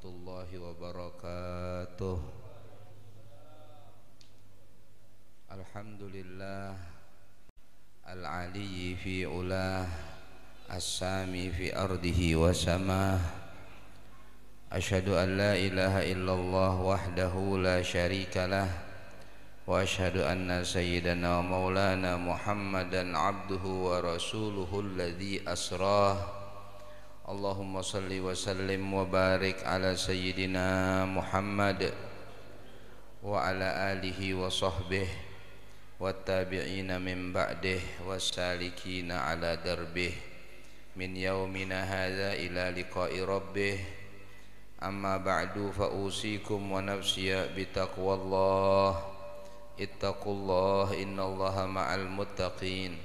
warahmatullahi wabarakatuh. Alhamdulillah al-aliyyi fi ulah, as-sami fi ardihi wa samah. Asyhadu an la ilaha illallah wahdahu la syarikalah, wa asyhadu anna sayyidana wa maulana Muhammadan abduhu wa rasuluhu alladzi asrah. Allahumma salli wa sallim wa barik ala sayyidina Muhammad wa ala alihi wa sahbihi wa tabi'ina min ba'dih wa salikina ala darbih min yaumina hadha ila liqa'i rabbih. Amma ba'du, fa usikum wa nafsiya bitaqwallah. Ittaqullah innallaha ma'al muttaqin.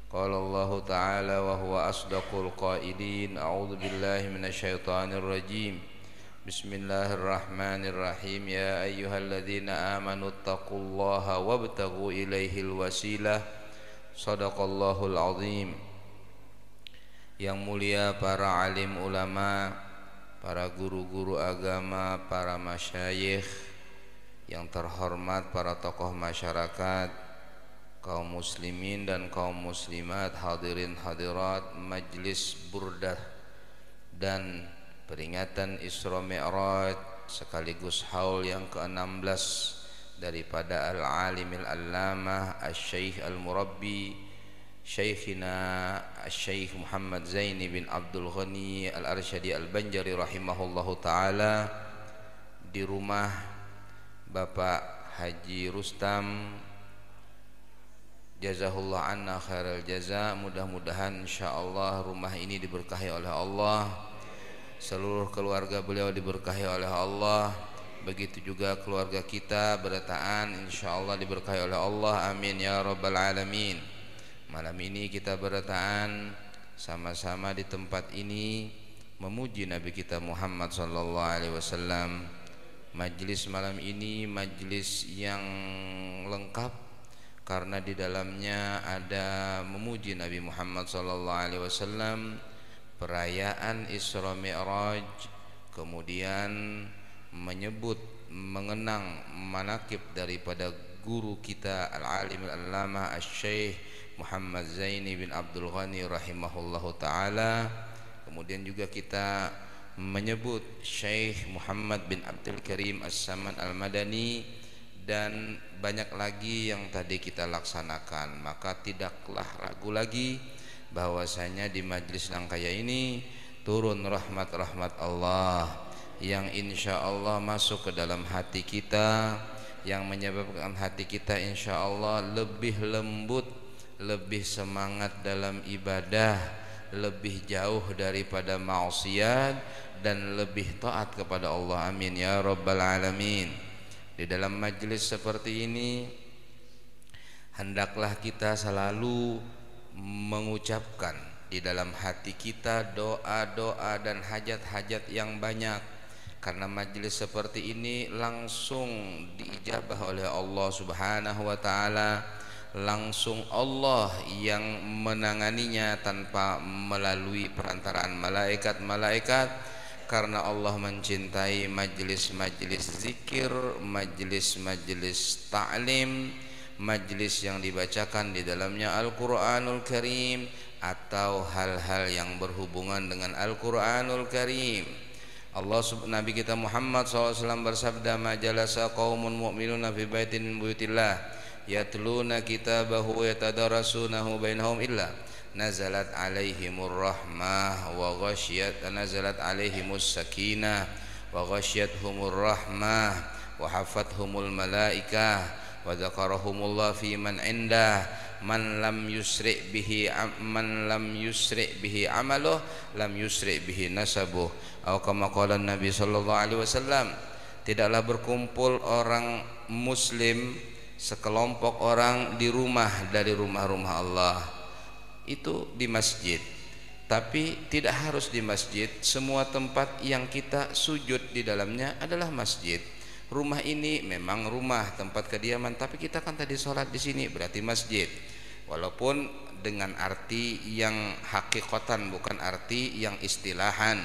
Qala Allah Ta'ala wa huwa asdaqul qailin. A'udzu billahi minasyaitonir rajim. Bismillahirrahmanirrahim. Ya ayyuhalladzina amanu taqullaha wabtaghu ilaihil wasilah. Shadaqallahul azim. Yang mulia para alim ulama, para guru-guru agama, para masyayikh, yang terhormat para tokoh masyarakat, kaum muslimin dan kaum muslimat, hadirin hadirat majlis burdah dan peringatan Isra Mi'raj sekaligus haul yang ke-16 daripada al-alimil allamah asy-syekh al-murabbi syekhina asy-syekh Muhammad Zaini bin Abdul Ghani al-Arsyadi al-Banjari rahimahullahu ta'ala, di rumah Bapak Haji Rustam, jazahullah anna khairal jaza. Mudah-mudahan insyaallah rumah ini diberkahi oleh Allah, seluruh keluarga beliau diberkahi oleh Allah, begitu juga keluarga kita berataan insyaallah diberkahi oleh Allah, amin ya rabbal alamin. Malam ini kita berataan sama-sama di tempat ini memuji Nabi kita Muhammad sallallahu alaihi wasallam. Majlis malam ini majlis yang lengkap karena di dalamnya ada memuji Nabi Muhammad sallallahu alaihi wasallam, perayaan Isra Mi'raj, kemudian menyebut mengenang manaqib daripada guru kita al-alim al-allamah asy-syekh Muhammad Zaini bin Abdul Ghani rahimahullahu taala. Kemudian juga kita menyebut Syekh Muhammad bin Abdul Karim As-Saman Al-Madani dan banyak lagi yang tadi kita laksanakan. Maka tidaklah ragu lagi bahwasanya di majlis yang kaya ini turun rahmat-rahmat Allah yang insya Allah masuk ke dalam hati kita, yang menyebabkan hati kita insya Allah lebih lembut, lebih semangat dalam ibadah, lebih jauh daripada maksiat, dan lebih taat kepada Allah, amin ya rabbal alamin. Di dalam majlis seperti ini hendaklah kita selalu mengucapkan di dalam hati kita doa-doa dan hajat-hajat yang banyak, karena majlis seperti ini langsung diijabah oleh Allah Subhanahu wa taala, langsung Allah yang menanganinya tanpa melalui perantaraan malaikat-malaikat. Karena Allah mencintai majlis-majlis zikir, majlis-majlis ta'lim, majlis yang dibacakan di dalamnya Al-Quranul Karim atau hal-hal yang berhubungan dengan Al-Quranul Karim. Nabi kita Muhammad SAW bersabda, majalasa qaumun mu'minuna fi baitin min buyutillah yatluna kitabahu yatadarasunahu bainahum illa nazalat alaihimur rahmah wa ghasyiyat nazalat alaihimus sakinah wa ghasyiyatuhumur rahmah wa hafathumul malaikah wa dzakarahumullah fi man indah man lam yusri bihi amaluh lam yusri bihi nasabuh atau kama qala Nabi sallallahu alaihi wasallam. Tidaklah berkumpul orang muslim sekelompok orang di rumah dari rumah-rumah Allah, itu di masjid. Tapi tidak harus di masjid, semua tempat yang kita sujud di dalamnya adalah masjid. Rumah ini memang rumah tempat kediaman, tapi kita kan tadi sholat di sini berarti masjid. Walaupun dengan arti yang hakikatan, bukan arti yang istilahan.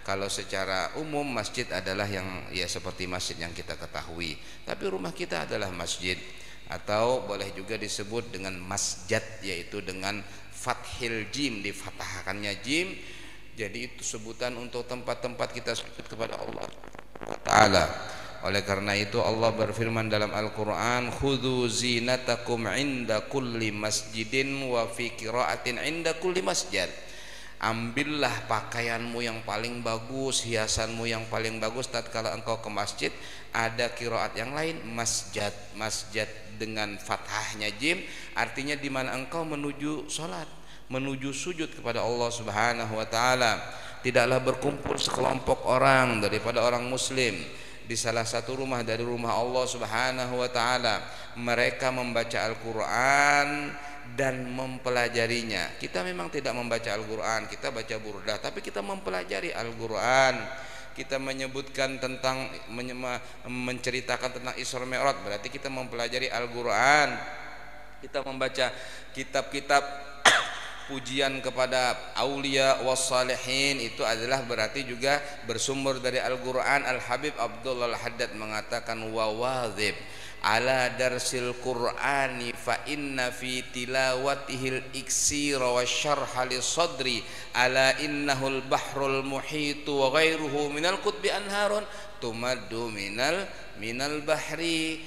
Kalau secara umum masjid adalah yang ya seperti masjid yang kita ketahui, tapi rumah kita adalah masjid, atau boleh juga disebut dengan masjid, yaitu dengan fathil jim, difathahkannya jim. Jadi itu sebutan untuk tempat-tempat kita sujud kepada Allah Ta'ala. Oleh karena itu Allah berfirman dalam Al-Quran, khudhu zinatakum inda kulli masjidin wa fi qiraatin inda kulli masjid. Ambillah pakaianmu yang paling bagus, hiasanmu yang paling bagus tatkala engkau ke masjid. Ada qiraat yang lain masjid, masjid dengan fathahnya jim, artinya di mana engkau menuju salat, menuju sujud kepada Allah Subhanahu wa taala. Tidaklah berkumpul sekelompok orang daripada orang muslim di salah satu rumah dari rumah Allah Subhanahu wa taala, mereka membaca Al-Qur'an dan mempelajarinya. Kita memang tidak membaca Al-Qur'an, kita baca burdah, tapi kita mempelajari Al-Qur'an. Kita menyebutkan tentang menceritakan tentang Isra Mi'raj, berarti kita mempelajari Al-Qur'an. Kita membaca kitab-kitab pujian kepada aulia wassalihin, itu adalah berarti juga bersumber dari Al-Qur'an. Al-Habib Abdullah Al-Haddad mengatakan wawadhib ala darsil Qur'ani fa inna fi tilawatihil iksira wa syarha li sadri ala innahul bahrul muhitu wa ghairuhu minal qutbi anharun tumaddu minal bahri.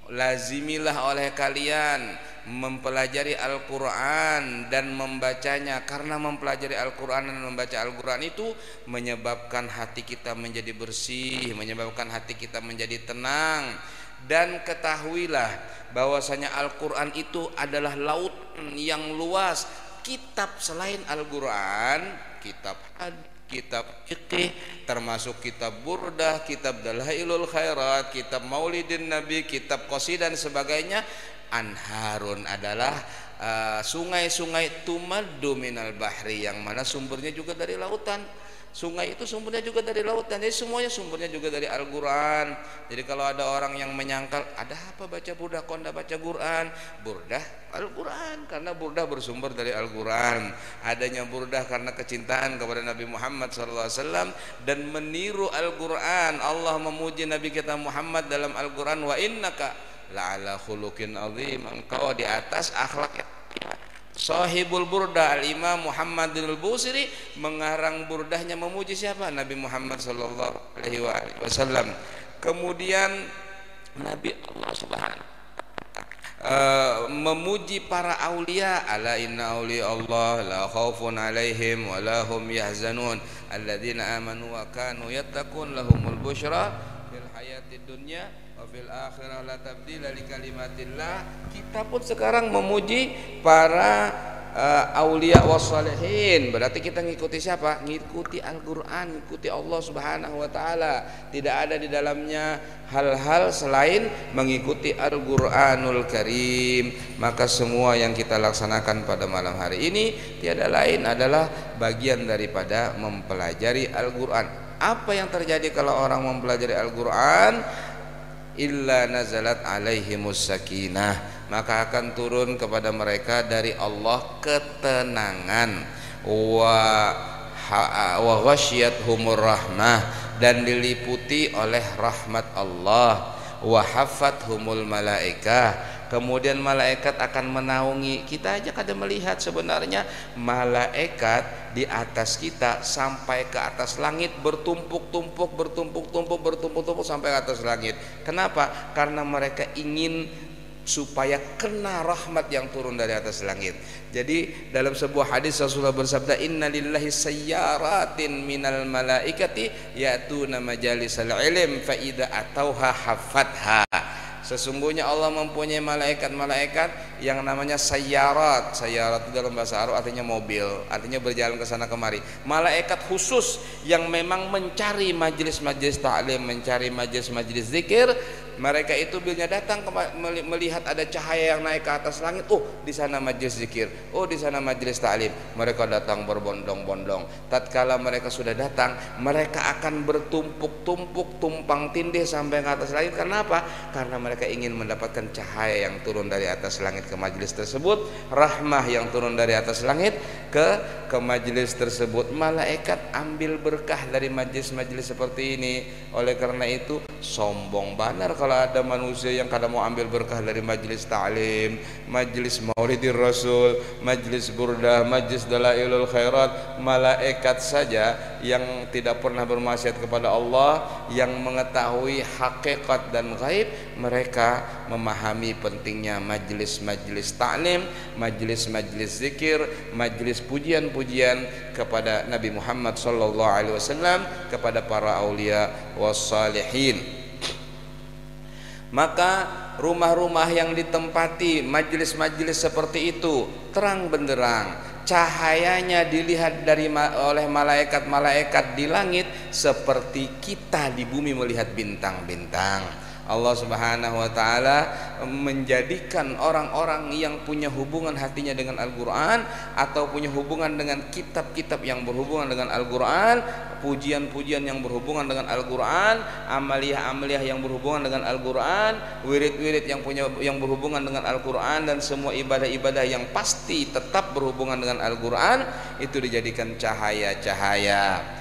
Lazimilah oleh kalian mempelajari Al-Quran dan membacanya, karena mempelajari Al-Quran dan membaca Al-Quran itu menyebabkan hati kita menjadi bersih, menyebabkan hati kita menjadi tenang. Dan ketahuilah bahwasanya Al-Quran itu adalah laut yang luas. Kitab selain Al-Quran, kitab hadis, kitab fiqih, termasuk kitab burdah, kitab dalailul khairat, kitab maulidin nabi, kitab qasidah dan sebagainya. Anharun adalah sungai-sungai tumaddu minal bahri, yang mana sumbernya juga dari lautan. Sungai itu sumbernya juga dari lautan. Jadi semuanya sumbernya juga dari Al-Quran. Jadi kalau ada orang yang menyangkal, ada apa baca burdah kok tidak baca Quran? Burdah Al-Quran, karena burdah bersumber dari Al-Quran. Adanya burdah karena kecintaan kepada Nabi Muhammad SAW dan meniru Al-Quran. Allah memuji Nabi kita Muhammad dalam Al-Quran, wa innaka la'ala khuluqin azim, engkau di atas akhlak yang Sahibul Burdah Al-Imam Muhammad Al-Busiri mengarang burdahnya memuji siapa? Nabi Muhammad sallallahu alaihi wasallam. Kemudian Nabi Allah Subhanahu memuji para aulia, ala inna auliya Allah la khaufun alaihim wa la hum yahzanun alladzina amanu wa kanu yattaqun lahumul busyra fil hayatid dunya wa fil akhirah la tabdila li kalimatillah. Kita pun sekarang memuji para aulia wassalihin, berarti kita ngikuti siapa? Ngikuti Al-Qur'an, ngikuti Allah Subhanahu wa taala. Tidak ada di dalamnya hal-hal selain mengikuti Al-Qur'anul Karim. Maka semua yang kita laksanakan pada malam hari ini tiada lain adalah bagian daripada mempelajari Al-Qur'an. Apa yang terjadi kalau orang mempelajari Al-Qur'an? Illa nazalat alaihimus sakinah, maka akan turun kepada mereka dari Allah ketenangan, wa ghasyiyatuhumur rahmah, dan diliputi oleh rahmat Allah, wa haffathumul malaikah, kemudian malaikat akan menaungi kita. Aja kada melihat sebenarnya malaikat di atas kita sampai ke atas langit, bertumpuk-tumpuk sampai ke atas langit. Kenapa? Karena mereka ingin supaya kena rahmat yang turun dari atas langit. Jadi dalam sebuah hadis Rasulullah bersabda, inna lillahi sayyaratin minal malaikati ya'tuna majalisal ilm fa idza atauha haffatha. Sesungguhnya Allah mempunyai malaikat-malaikat yang namanya sayyarat. Sayyarat itu dalam bahasa Arab artinya mobil, artinya berjalan ke sana kemari. Malaikat khusus yang memang mencari majelis-majelis ta'lim, mencari majelis-majelis zikir. Mereka itu bila datang melihat ada cahaya yang naik ke atas langit, oh di sana majelis zikir, oh di sana majelis ta'lim. Mereka datang berbondong-bondong. Tatkala mereka sudah datang, mereka akan bertumpuk-tumpuk, tumpang tindih sampai ke atas langit. Kenapa? Karena mereka ingin mendapatkan cahaya yang turun dari atas langit ke majelis tersebut, rahmah yang turun dari atas langit. ke majelis tersebut. Malaikat ambil berkah dari majelis-majelis seperti ini. Oleh karena itu sombong benar kalau ada manusia yang kadang mau ambil berkah dari majelis ta'lim, majelis maulidir rasul, majelis burdah, majelis dalailul khairat. Malaikat saja yang tidak pernah bermaksiat kepada Allah, yang mengetahui hakikat dan gaib, mereka memahami pentingnya majelis-majelis ta'lim, majelis-majelis zikir, majelis pujian-pujian kepada Nabi Muhammad sallallahu alaihi wasallam, kepada para aulia wassalihin. Maka rumah-rumah yang ditempati majelis-majelis seperti itu terang benderang, cahayanya dilihat oleh malaikat-malaikat di langit seperti kita di bumi melihat bintang-bintang. Allah Subhanahu wa taala menjadikan orang-orang yang punya hubungan hatinya dengan Al-Qur'an atau punya hubungan dengan kitab-kitab yang berhubungan dengan Al-Qur'an, pujian-pujian yang berhubungan dengan Al-Qur'an, amaliyah-amaliyah yang berhubungan dengan Al-Qur'an, wirid-wirid yang berhubungan dengan Al-Qur'an, dan semua ibadah-ibadah yang pasti tetap berhubungan dengan Al-Qur'an itu dijadikan cahaya-cahaya.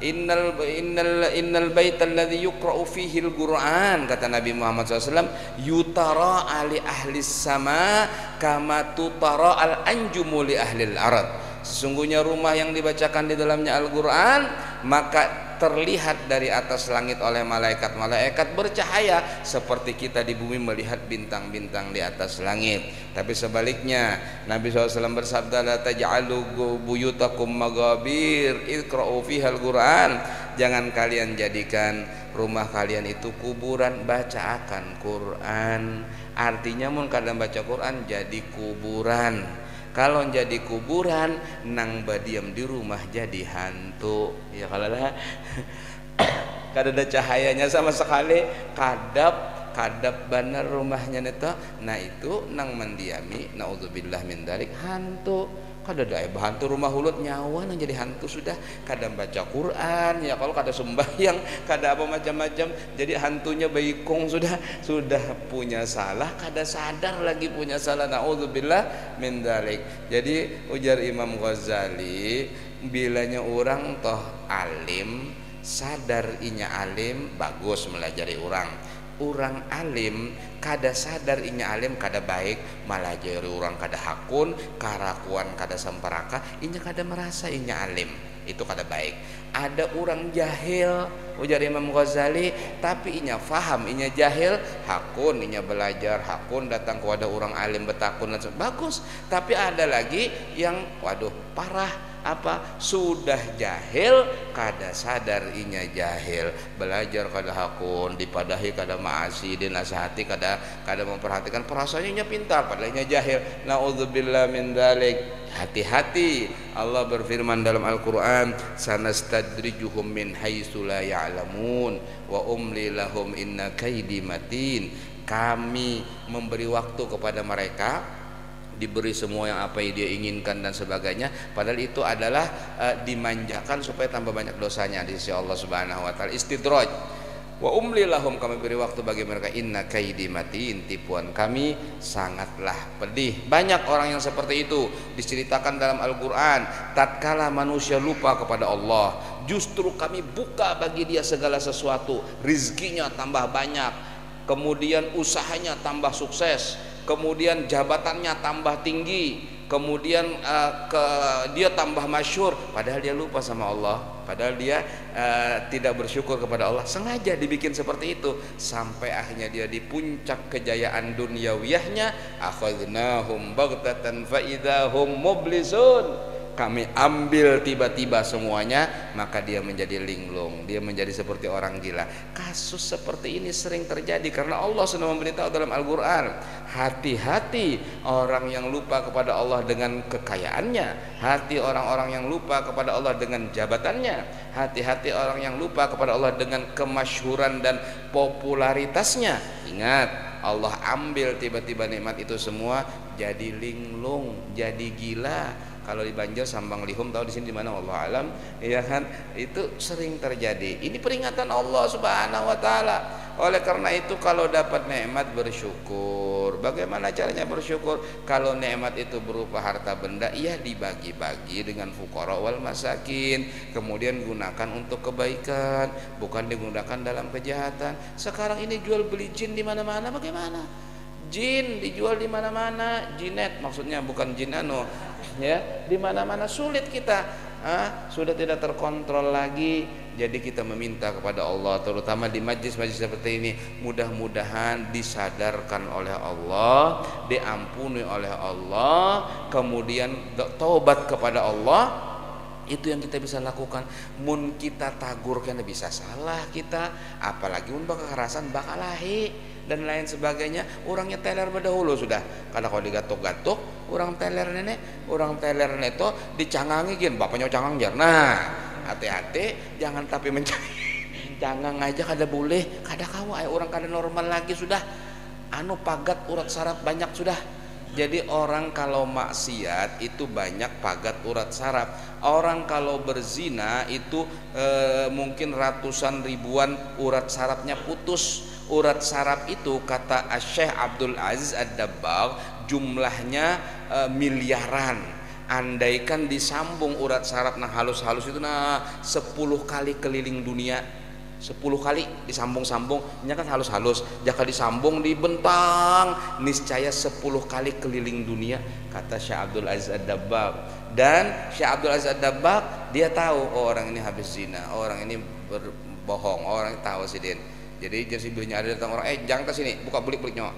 Innal baital ladzi yuqra'u fihi al-Qur'an, kata Nabi Muhammad SAW, yutara ali ahli sama kama tutara al-anjumu li ahli al-ard. Sesungguhnya rumah yang dibacakan di dalamnya Al-Qur'an maka terlihat dari atas langit oleh malaikat-malaikat bercahaya seperti kita di bumi melihat bintang-bintang di atas langit. Tapi sebaliknya Nabi SAW bersabda, la taj'alu buyutakum magabir iqra'u fiha al-Qur'an. Jangan kalian jadikan rumah kalian itu kuburan, baca akan Quran. Artinya mun kadang baca Quran jadi kuburan. Kalau jadi kuburan nang badiam di rumah jadi hantu. Ya kalau lah kada ada cahayanya sama sekali, kadap benar rumahnya neta. Nah itu nang mendiami, naudzubillah min dzalik, hantu. Kada ada hantu rumah hulut nyawa nang jadi hantu sudah. Kada baca Quran, ya kalau kada sembahyang, kada apa macam-macam, jadi hantunya baikong sudah punya salah, kada sadar lagi punya salah, naudzubillah min dzalik. Jadi ujar Imam Ghazali, bilanya orang toh alim, sadar inya alim, bagus melajari orang alim kada sadar inya alim kada baik, malah jari orang kada hakun, karakuan kada samparaka, inya kada merasa inya alim, itu kada baik. Ada orang jahil, ujar Imam Ghazali, tapi inya faham inya jahil, hakun inya belajar, hakun datang kepada orang alim betakun, bagus. Tapi ada lagi yang waduh parah, apa sudah jahil kada sadar inya jahil, belajar kada hakun, dipadahi kada maasi, dinasihati kada memperhatikan, perasaannya pintar padahal inya jahil. Naudzubillah min dzalik. Hati-hati, Allah berfirman dalam Al-Qur'an, sanastadrijuhum min haitsu la ya'lamun wa umli lahum inna kaidi matin. Kami memberi waktu kepada mereka, diberi semua yang apa yang dia inginkan dan sebagainya, padahal itu adalah dimanjakan supaya tambah banyak dosanya di sisi Allah Subhanahu wa taala. Istidraj. Wa umli lahum, kami beri waktu bagi mereka, inna kaidi matin, tipuan kami sangatlah pedih. Banyak orang yang seperti itu diceritakan dalam Al-Qur'an. Tatkala manusia lupa kepada Allah, justru kami buka bagi dia segala sesuatu, rizkinya tambah banyak, kemudian usahanya tambah sukses, kemudian jabatannya tambah tinggi, kemudian dia tambah masyhur, padahal dia lupa sama Allah, padahal dia tidak bersyukur kepada Allah. Sengaja dibikin seperti itu sampai akhirnya dia di puncak kejayaan duniawiyahnya, akhadnahum baghtatan fa idzahum mublisun. Kami ambil tiba-tiba semuanya, maka dia menjadi linglung, dia menjadi seperti orang gila. Kasus seperti ini sering terjadi karena Allah sudah memberitahu dalam Al-Qur'an, hati-hati orang yang lupa kepada Allah dengan kekayaannya, hati orang-orang yang lupa kepada Allah dengan jabatannya, hati-hati orang yang lupa kepada Allah dengan kemasyhuran dan popularitasnya. Ingat, Allah ambil tiba-tiba nikmat itu semua, jadi linglung, jadi gila. Kalau di Banjar Sambang Lihum, tahu di sini di mana Allah alam, ya kan? Itu sering terjadi. Ini peringatan Allah Subhanahu wa taala. Oleh karena itu kalau dapat nikmat bersyukur. Bagaimana caranya bersyukur? Kalau nikmat itu berupa harta benda, iya dibagi-bagi dengan fuqara wal masakin. Kemudian gunakan untuk kebaikan, bukan digunakan dalam kejahatan. Sekarang ini jual beli jin di mana-mana, bagaimana? Jin dijual di mana-mana, jinet maksudnya, bukan jin ya, di mana-mana. Sulit kita, sudah tidak terkontrol lagi. Jadi kita meminta kepada Allah, terutama di majlis-majlis seperti ini, mudah-mudahan disadarkan oleh Allah, diampuni oleh Allah, kemudian taubat kepada Allah. Itu yang kita bisa lakukan. Mun kita tagur kan bisa salah kita, apalagi mun bakal kekerasan, bakal lahi dan lain sebagainya. Orangnya teler berdahulu sudah, karena kalau digatuk-gatuk orang teler nenek itu dicangangi gin, bapaknya cangang jar. Nah, hati-hati jangan tapi mencari cangang aja kada boleh, kada kawa orang kada normal lagi sudah. Pagat urat saraf banyak sudah. Jadi orang kalau maksiat itu banyak pagat urat saraf. Orang kalau berzina itu mungkin ratusan ribuan urat sarafnya putus. Urat saraf itu kata Syekh Abdul Aziz Ad-Dabbagh jumlahnya miliaran. Andaikan disambung urat saraf nah halus-halus itu 10 kali keliling dunia, 10 kali disambung-sambung, ini kan halus-halus, jika disambung dibentang niscaya 10 kali keliling dunia, kata Syekh Abdul Aziz Ad-Dabbagh. Dan Syekh Abdul Aziz Ad-Dabbagh dia tahu, orang ini habis zina, orang ini berbohong, orang ini tahu sih din. Jadi jersey belinya ada, datang orang, jangan ke sini, buka belik nyawa.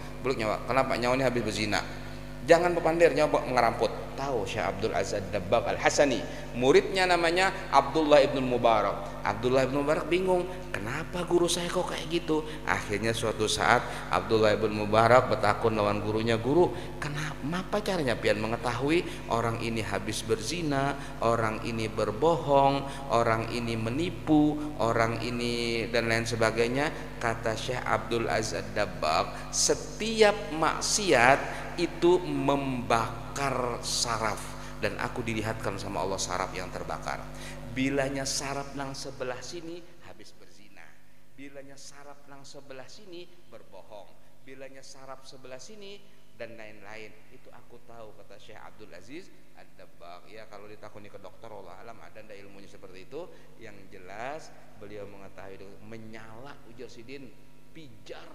Kenapa? Nyawa ini habis berzina. Jangan bepandir, nyawa ngeramput. Tahu Syekh Abdul Aziz Ad-Dabbagh Al-Hasani, muridnya namanya Abdullah ibn Mubarak. Abdullah ibn Mubarak bingung, kenapa guru saya kok kayak gitu? Akhirnya suatu saat Abdullah ibn Mubarak bertakun lawan gurunya, guru, kenapa caranya pian mengetahui orang ini habis berzina, orang ini berbohong, orang ini menipu, orang ini dan lain sebagainya? Kata Syekh Abdul Aziz Ad-Dabbagh, setiap maksiat itu membakar saraf, dan aku dilihatkan sama Allah saraf yang terbakar. Bilanya saraf nang sebelah sini habis berzina, bilanya saraf nang sebelah sini berbohong, bilanya saraf sebelah sini dan lain-lain. Itu aku tahu, kata Syekh Abdul Aziz Ad-Dabbagh. Ya kalau ditakuni ke dokter Allah alam ada ndak ilmunya seperti itu. Yang jelas beliau mengetahui menyala ujar sidin, pijar,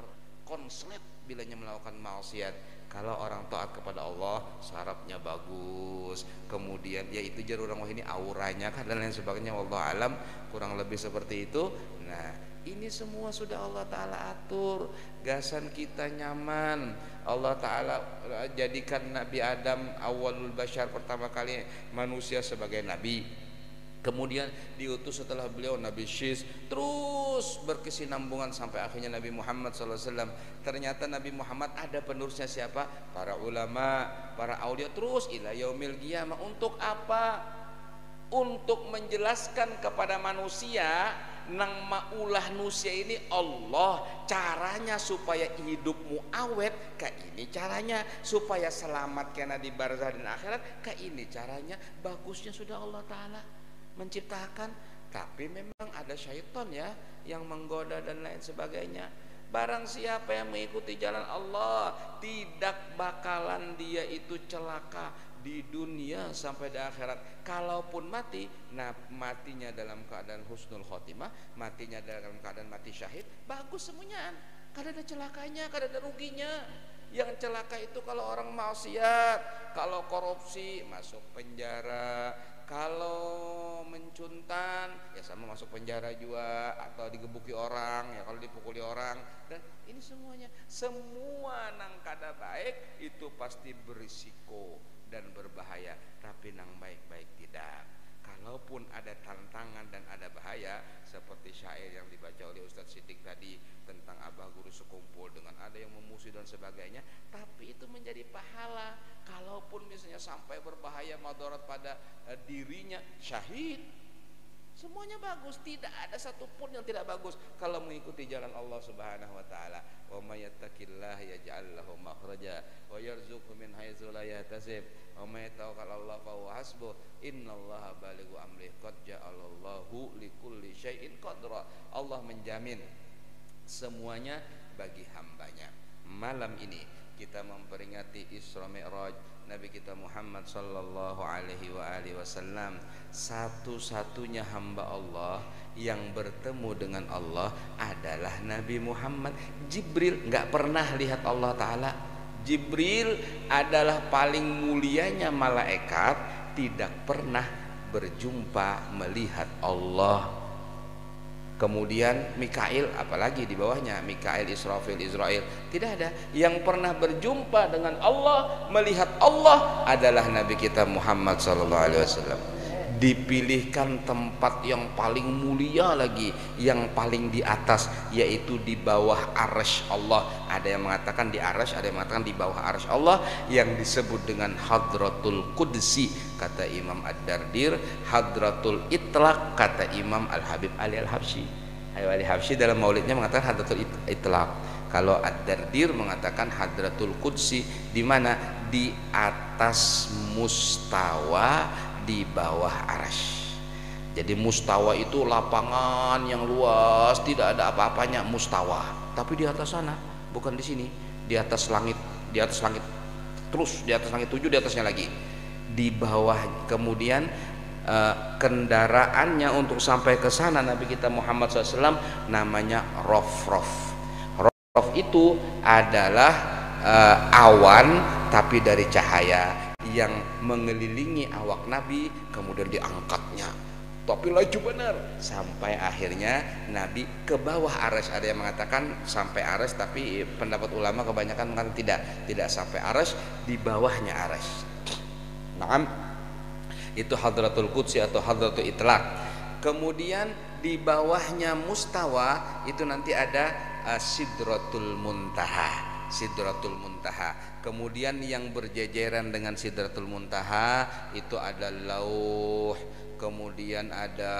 konslet bilanya melakukan maksiat. Kalau orang taat kepada Allah sarafnya bagus, kemudian ya itu jar orang wah ini auranya kan dan lain sebagainya, wallahu alam, kurang lebih seperti itu. Nah ini semua sudah Allah Ta'ala atur, gasan kita nyaman. Allah Ta'ala jadikan Nabi Adam awalul bashar, pertama kali manusia sebagai nabi. Kemudian diutus setelah beliau Nabi Syis, terus berkesinambungan sampai akhirnya Nabi Muhammad SAW. Ternyata Nabi Muhammad ada penerusnya siapa? Para ulama, para aulia, terus ila yaumil qiyamah. Untuk apa? Untuk menjelaskan kepada manusia nang maulah nusia ini Allah, caranya supaya hidupmu awet, kayak ini caranya supaya selamat kena di barzah dan akhirat, kayak ini caranya. Bagusnya sudah Allah Ta'ala menciptakan, tapi memang ada syaitan ya yang menggoda dan lain sebagainya. Barang siapa yang mengikuti jalan Allah, tidak bakalan dia itu celaka di dunia sampai di akhirat. Kalaupun mati, nah matinya dalam keadaan husnul khotimah, matinya dalam keadaan mati syahid, bagus semuanya, kada ada celakanya, kada ada ruginya. Yang celaka itu kalau orang maksiat, kalau korupsi masuk penjara, kalau mencuntan ya sama masuk penjara juga, atau digebuki orang ya, kalau dipukuli orang, dan ini semuanya semua nang kada baik itu pasti berisiko dan berbahaya, tapi nang baik-baik tidak. Kalaupun ada tantangan dan ada bahaya, seperti syair yang dibaca oleh Ustadz Siddiq tadi tentang abah guru sekumpul dengan ada yang memusuhi dan sebagainya, tapi itu menjadi pahala. Kalaupun misalnya sampai berbahaya madarat pada dirinya, syahid Semuanya bagus, tidak ada satupun yang tidak bagus kalau mengikuti jalan Allah Subhanahu wa taala. Wa may yattaqillaha yaj'al lahu makhraja wa yarzuqhu min haitsu la yahtasib wa may yatawakkal 'ala Allah fa huwa hasbuh innallaha balighu amrihi qad ja'alallahu likulli syai'in qadra. Allah menjamin semuanya bagi hambanya. Malam ini kita memperingati Isra Mi'raj Nabi kita Muhammad sallallahu alaihi wasallam, satu-satunya hamba Allah yang bertemu dengan Allah adalah Nabi Muhammad. Jibril nggak pernah lihat Allah Ta'ala. Jibril adalah paling mulianya malaikat, tidak pernah berjumpa melihat Allah. Kemudian Mikail, apalagi di bawahnya Mikail, Israfil, Israel, tidak ada yang pernah berjumpa dengan Allah, melihat Allah adalah Nabi kita Muhammad SAW. Dipilihkan tempat yang paling mulia lagi, yang paling di atas, yaitu di bawah arsy Allah. Ada yang mengatakan di arsy, ada yang mengatakan di bawah arsy Allah, yang disebut dengan Hadratul Qudsi kata Imam Ad-Dardir, Hadratul Itlaq kata Imam Al-Habib Ali Al-Habsyi. Ali Habsyi dalam maulidnya mengatakan Hadratul Itlaq. Kalau Ad-Dardir mengatakan Hadratul Qudsi, di mana? Di atas mustawa, di bawah arsy. Jadi mustawa itu lapangan yang luas, tidak ada apa-apanya, mustawa. Tapi di atas sana, bukan di sini, di atas langit, di atas langit terus, di atas langit 7, di atasnya lagi. Di bawah, kemudian kendaraannya untuk sampai ke sana Nabi kita Muhammad SAW namanya Rofrof. Rofrof itu adalah awan tapi dari cahaya yang mengelilingi awak Nabi, kemudian diangkatnya, tapi laju benar sampai akhirnya Nabi ke bawah arsy. Ada yang mengatakan sampai arsy, tapi pendapat ulama kebanyakan mengatakan tidak sampai arsy, di bawahnya arsy. Naam, itu Hadratul Qudsi atau Hadratul Itlaq. Kemudian di bawahnya mustawa itu nanti ada Sidratul Muntaha. Sidratul Muntaha. Kemudian yang berjejeran dengan Sidratul Muntaha itu ada Lauh, kemudian ada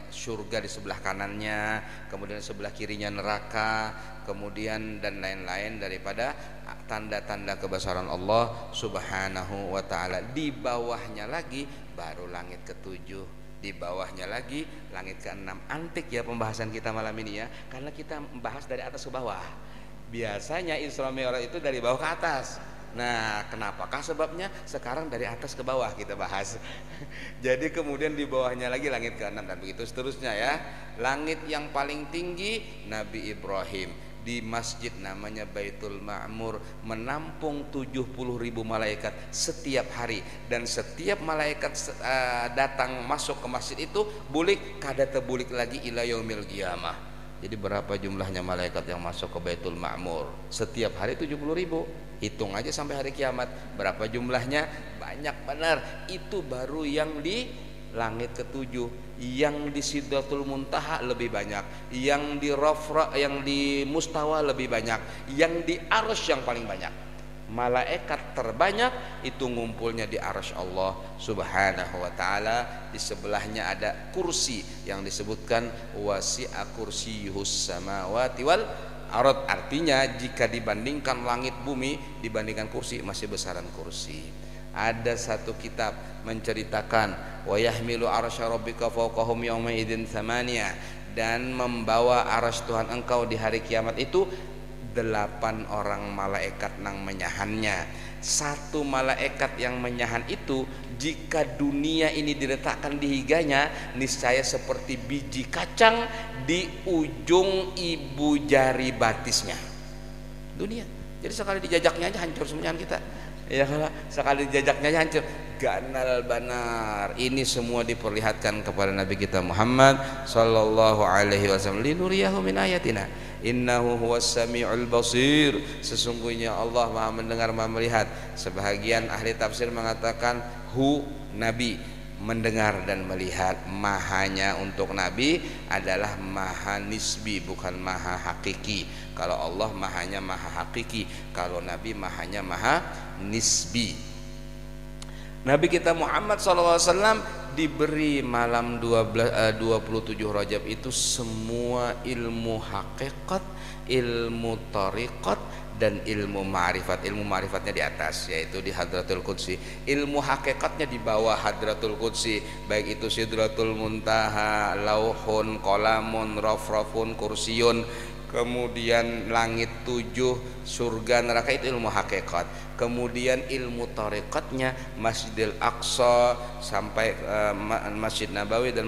surga di sebelah kanannya, kemudian sebelah kirinya neraka, kemudian dan lain-lain daripada tanda-tanda kebesaran Allah Subhanahu wa taala. Di bawahnya lagi baru langit ke-7, di bawahnya lagi langit ke-6. Antik ya pembahasan kita malam ini ya, karena kita membahas dari atas ke bawah. Biasanya Isra Mi'raj itu dari bawah ke atas. Nah, kenapakah sebabnya? Sekarang dari atas ke bawah kita bahas. Jadi kemudian di bawahnya lagi langit ke-6 dan begitu seterusnya ya. Langit yang paling tinggi Nabi Ibrahim, di masjid namanya Baitul Ma'mur, menampung 70.000 malaikat setiap hari, dan setiap malaikat datang masuk ke masjid itu bulik kada tebulik lagi ila yaumil qiyamah. Jadi berapa jumlahnya malaikat yang masuk ke Baitul Ma'mur? Setiap hari 70.000. Hitung aja sampai hari kiamat berapa jumlahnya, banyak benar. Itu baru yang di langit ke-7. Yang di Sidratul Muntaha lebih banyak, yang di Rafra, yang di Mustawa lebih banyak, yang di arsy yang paling banyak. Malaikat terbanyak itu ngumpulnya di arsy Allah Subhanahu wa taala. Di sebelahnya ada kursi yang disebutkan wasi'a kursiyuhus samawati wal ard. Artinya jika dibandingkan langit bumi, dibandingkan kursi, masih besaran kursi. Ada satu kitab menceritakan wa yahmilu arsya rabbika fawqahum yawma idzin tsamaniya, dan membawa arsy Tuhan engkau di hari kiamat itu 8 orang malaikat nang menyahannya. Satu malaikat yang menyahan itu, jika dunia ini diletakkan di higanya, niscaya seperti biji kacang di ujung ibu jari batisnya dunia. Jadi sekali dijajaknya aja hancur semuanya kita. Ya, kalau sekali dijajaknya aja hancur. Ganal banar. Ini semua diperlihatkan kepada Nabi kita Muhammad sallallahu alaihi wasallam, linuriyahu min ayatina innahu huwas samiul basir. Sesungguhnya Allah Maha mendengar, Maha melihat. Sebahagian ahli tafsir mengatakan Nabi mendengar dan melihat. Mahanya untuk Nabi adalah maha nisbi, bukan maha hakiki. Kalau Allah mahanya maha hakiki, kalau Nabi mahanya maha nisbi. Nabi kita Muhammad SAW diberi malam 27 Rajab itu semua ilmu hakikat, ilmu tariqat, dan ilmu ma'rifat. Ilmu ma'rifatnya di atas, yaitu di Hadratul Qudsi. Ilmu hakikatnya di bawah Hadratul Qudsi, baik itu Sidratul Muntaha, Lauhun, Qalamun, Rafrafun, Kursiyun, kemudian langit 7, surga, neraka, itu ilmu hakikat. Kemudian ilmu tarekatnya Masjidil Aqsa sampai Masjid Nabawi dan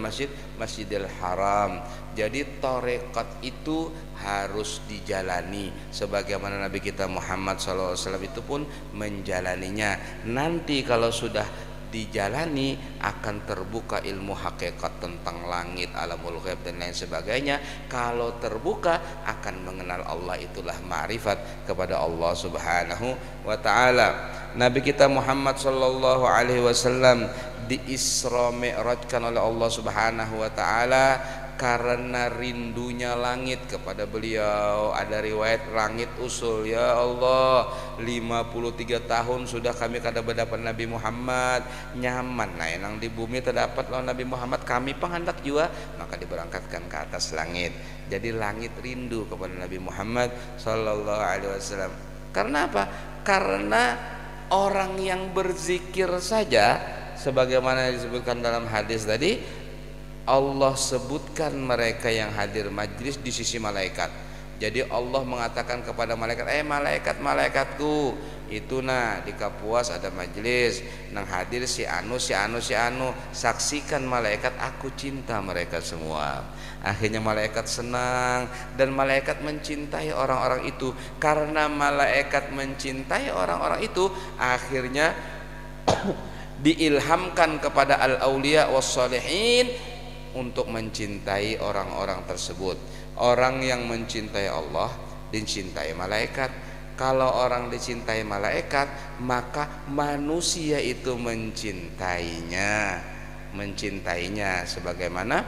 Masjidil Haram. Jadi tarekat itu harus dijalani sebagaimana Nabi kita Muhammad SAW itu pun menjalaninya. Nanti kalau sudah dijalani akan terbuka ilmu hakikat tentang langit, alamul ghaib dan lain sebagainya. Kalau terbuka akan mengenal Allah, itulah ma'rifat kepada Allah Subhanahu wa taala. Nabi kita Muhammad sallallahu alaihi wasallam di Isra Mi'rajkan oleh Allah Subhanahu wa taala karena rindunya langit kepada beliau. Ada riwayat langit usul, ya Allah 53 tahun sudah kami kada berdapat Nabi Muhammad, nyaman nah yang di bumi terdapat lawan Nabi Muhammad, kami penghendak juga, maka diberangkatkan ke atas langit. Jadi langit rindu kepada Nabi Muhammad sallallahu alaihi wasallam. Karena apa? Karena orang yang berzikir saja sebagaimana disebutkan dalam hadis tadi, Allah sebutkan mereka yang hadir majlis di sisi malaikat. Jadi Allah mengatakan kepada malaikat, malaikat-malaikatku itu nah di Kapuas ada majlis nang hadir si anu, saksikan malaikat, aku cinta mereka semua. Akhirnya malaikat senang dan malaikat mencintai orang-orang itu. Karena malaikat mencintai orang-orang itu, akhirnya diilhamkan kepada al-auliya was-shalihin untuk mencintai orang-orang tersebut. Orang yang mencintai Allah dicintai malaikat. Kalau orang dicintai malaikat, maka manusia itu mencintainya sebagaimana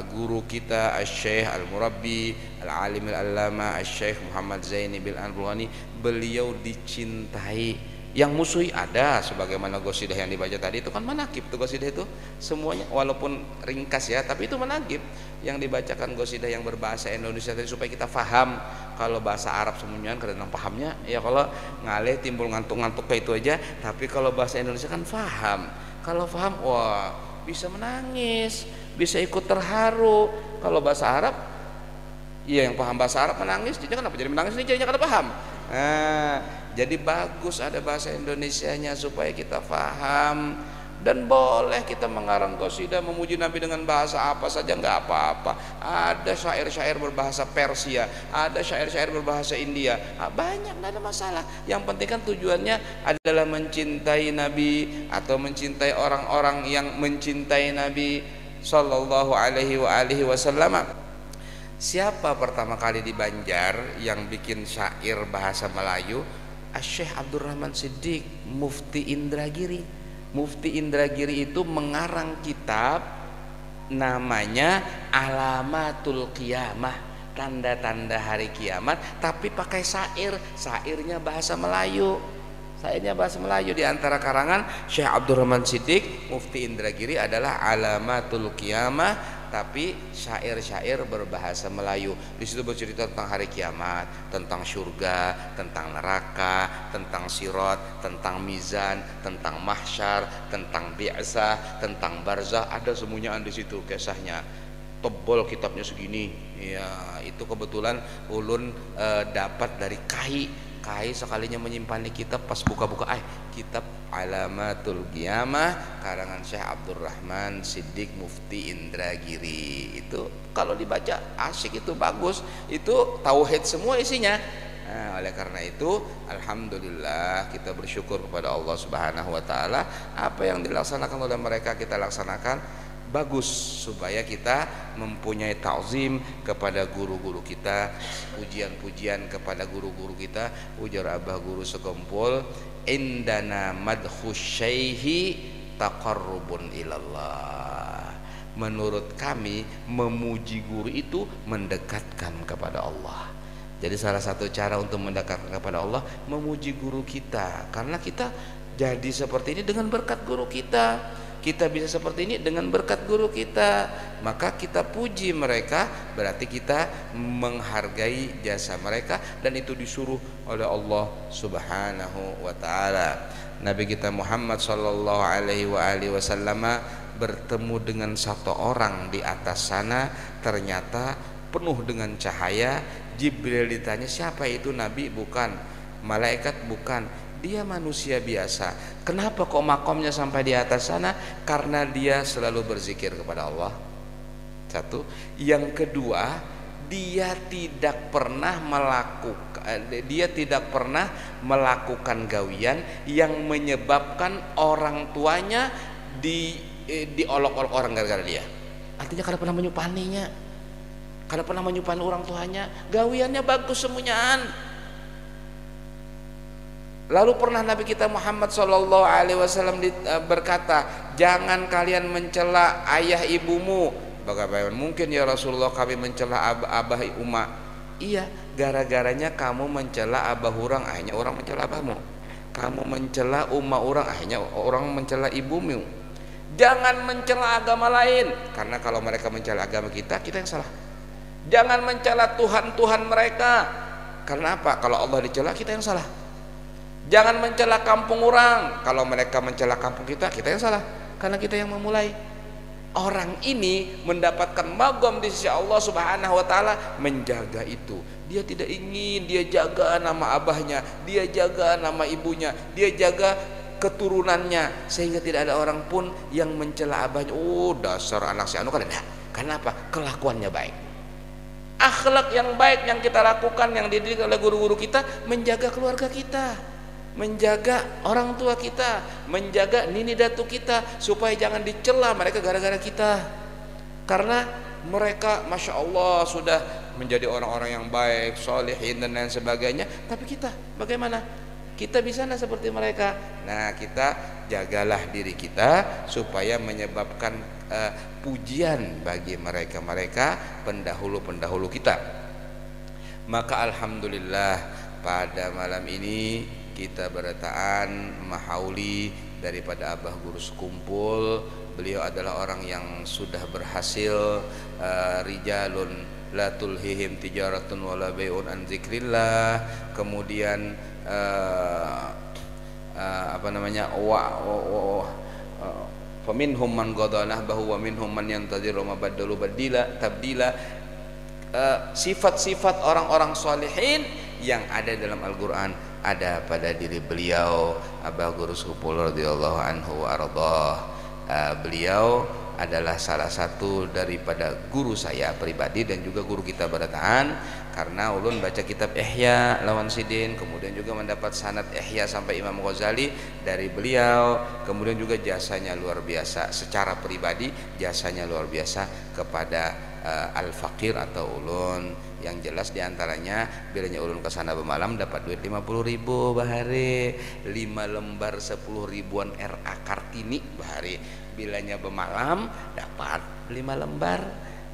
guru kita Asy-Syaikh Al-Murabbi Al-Alim Al-Allama Asy-Syaikh Muhammad Zaini bil Al-Bulghani, beliau dicintai. Yang musuhi ada, sebagaimana gosidah yang dibaca tadi itu kan manaqib tuh, gosidah itu semuanya walaupun ringkas ya, tapi itu manaqib yang dibacakan gosidah yang berbahasa Indonesia tadi supaya kita faham. Kalau bahasa Arab semuanya kadang pahamnya ya, kalau ngaleh timbul ngantuk-ngantuk kayak itu aja, tapi kalau bahasa Indonesia kan faham. Kalau faham, wah bisa menangis, bisa ikut terharu. Kalau bahasa Arab, iya yang paham bahasa Arab menangis, jadi kenapa jadi menangis ini jadinya kada paham. Nah, jadi bagus ada bahasa Indonesianya supaya kita faham. Dan boleh kita mengarang qasidah memuji Nabi dengan bahasa apa saja, nggak apa-apa. Ada syair-syair berbahasa Persia, ada syair-syair berbahasa India, banyak, nggak ada masalah. Yang penting kan tujuannya adalah mencintai Nabi atau mencintai orang-orang yang mencintai Nabi Sallallahu Alaihi Wasallam. Siapa pertama kali di Banjar yang bikin syair bahasa Melayu? Asy-Syaikh Abdurrahman Siddiq, Mufti Indragiri. Mufti Indragiri itu mengarang kitab namanya Alamatul Qiyamah, tanda-tanda hari kiamat, tapi pakai syair. Syairnya bahasa Melayu. Di antara karangan Syekh Abdurrahman Siddiq, Mufti Indragiri adalah Alamatul Qiyamah, tapi syair-syair berbahasa Melayu. Di situ bercerita tentang hari kiamat, tentang surga, tentang neraka, tentang sirat, tentang mizan, tentang mahsyar, tentang bi'sah, tentang barzah. Ada semuanya di situ kisahnya. Tebal kitabnya segini. Ya, itu kebetulan ulun dapat dari Kai sekalinya menyimpan kitab, pas buka-buka kitab Alamatul Qiyamah karangan Syekh Abdurrahman Siddiq Mufti Indragiri. Itu kalau dibaca asik, itu bagus, itu tauhid semua isinya. Nah, oleh karena itu alhamdulillah kita bersyukur kepada Allah Subhanahu wa taala, apa yang dilaksanakan oleh mereka kita laksanakan. Bagus supaya kita mempunyai ta'zim kepada guru-guru kita, pujian-pujian kepada guru-guru kita. Ujar Abah Guru Segompol, indana madhus syaihi taqarrubun ilallah. Menurut kami memuji guru itu mendekatkan kepada Allah. Jadi salah satu cara untuk mendekatkan kepada Allah memuji guru kita, karena kita jadi seperti ini dengan berkat guru kita. Kita bisa seperti ini dengan berkat guru kita. Maka kita puji mereka, berarti kita menghargai jasa mereka, dan itu disuruh oleh Allah Subhanahu wa taala. Nabi kita Muhammad sallallahu alaihi wasallam bertemu dengan satu orang di atas sana, ternyata penuh dengan cahaya. Jibril ditanya, siapa itu? Nabi? Bukan. Malaikat? Bukan. Dia manusia biasa. Kenapa kok makomnya sampai di atas sana? Karena dia selalu berzikir kepada Allah. Satu. Yang kedua, dia tidak pernah melakukan gawian yang menyebabkan orang tuanya diolok-olok orang gara-gara dia. Artinya karena pernah menyupaninya, karena pernah menyupani orang tuanya, gawiannya bagus semuanya. Lalu pernah Nabi kita Muhammad sallallahu alaihi wasallam berkata, jangan kalian mencela ayah ibumu. Bagaimana mungkin ya Rasulullah kami mencela abah umma? Iya, gara-garanya kamu mencela abah orang, akhirnya orang mencela abahmu. Kamu mencela umma orang, akhirnya orang mencela ibumu. Jangan mencela agama lain, karena kalau mereka mencela agama kita yang salah. Jangan mencela Tuhan mereka, karena apa? Kalau Allah dicela, kita yang salah. Jangan mencela kampung orang, kalau mereka mencela kampung kita yang salah, karena kita yang memulai. Orang ini mendapatkan magom di sisi Allah Subhanahu wa taala, menjaga itu. Dia tidak ingin, dia jaga nama abahnya, dia jaga nama ibunya, dia jaga keturunannya, sehingga tidak ada orang pun yang mencela abahnya. Oh, dasar anak si anu kan ada. Kenapa? Kelakuannya baik. Akhlak yang baik yang kita lakukan, yang dididik oleh guru-guru kita, menjaga keluarga kita, menjaga orang tua kita, menjaga nini datu kita, supaya jangan dicela mereka gara-gara kita. Karena mereka Masya Allah sudah menjadi orang-orang yang baik, solehin dan lain sebagainya. Tapi kita bagaimana? Kita bisa seperti mereka. Nah, kita jagalah diri kita supaya menyebabkan pujian bagi mereka pendahulu-pendahulu kita. Maka alhamdulillah pada malam ini kita bertaan mahauli daripada Abah Guru Sekumpul. Beliau adalah orang yang sudah berhasil, rijalun la tulhihim tijaratun wala bai'un an zikrillah. Kemudian faminhum man qadana bahwa minhum man yantazir wa baddalu tabdila. Sifat-sifat orang-orang salihin yang ada dalam Al-Qur'an ada pada diri beliau, Abah Guru Sekumpul radhiyallahu anhu warḍah. Beliau adalah salah satu daripada guru saya pribadi dan juga guru kita berataan, karena ulun baca kitab Ihya lawan Sidin, kemudian juga mendapat sanad Ihya sampai Imam Ghazali dari beliau. Kemudian juga jasanya luar biasa, secara pribadi jasanya luar biasa kepada Al-Fakir atau ulun. Yang jelas diantaranya bilanya ulun kesana bermalam dapat duit 50.000 bahari, 5 lembar 10 ribuan RA Kartini bahari. Bilanya bermalam dapat 5 lembar,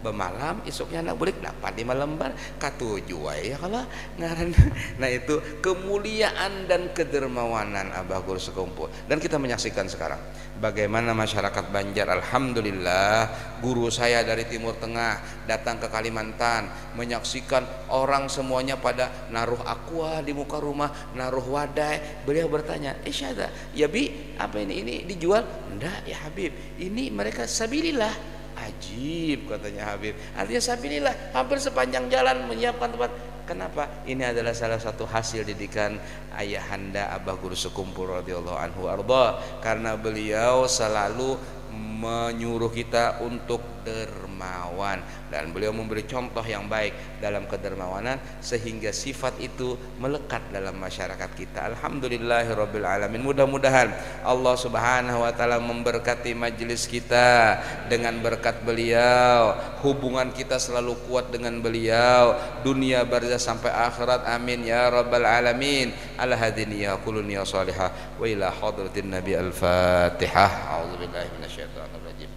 bermalam esoknya anak bulik dapat 5 lembar, katuju ya kalau ngaran. Nah, itu kemuliaan dan kedermawanan Abah Guru Sekumpul. Dan kita menyaksikan sekarang bagaimana masyarakat Banjar, alhamdulillah, guru saya dari Timur Tengah datang ke Kalimantan, menyaksikan orang semuanya pada naruh aqua di muka rumah, naruh wadai. Beliau bertanya, syada ya bi, apa ini dijual? Enggak ya Habib, ini mereka sabilillah. Ajib, katanya Habib, artinya sabilillah, hampir sepanjang jalan menyiapkan tempat. Kenapa? Ini adalah salah satu hasil didikan ayahanda Abah Guru Sekumpul radhiyallahu anhu arda, karena beliau selalu menyuruh kita untuk dermawan, dan beliau memberi contoh yang baik dalam kedermawanan sehingga sifat itu melekat dalam masyarakat kita. Alhamdulillahirabbil alamin. Mudah-mudahan Allah Subhanahu wa taala memberkati majelis kita dengan berkat beliau, hubungan kita selalu kuat dengan beliau dunia barzah sampai akhirat, amin ya rabbal alamin. Ala hadini ya qulun ya salihah wa ila hadratin nabi al-fatihah. A'udzubillahi minasyaitonir rajim.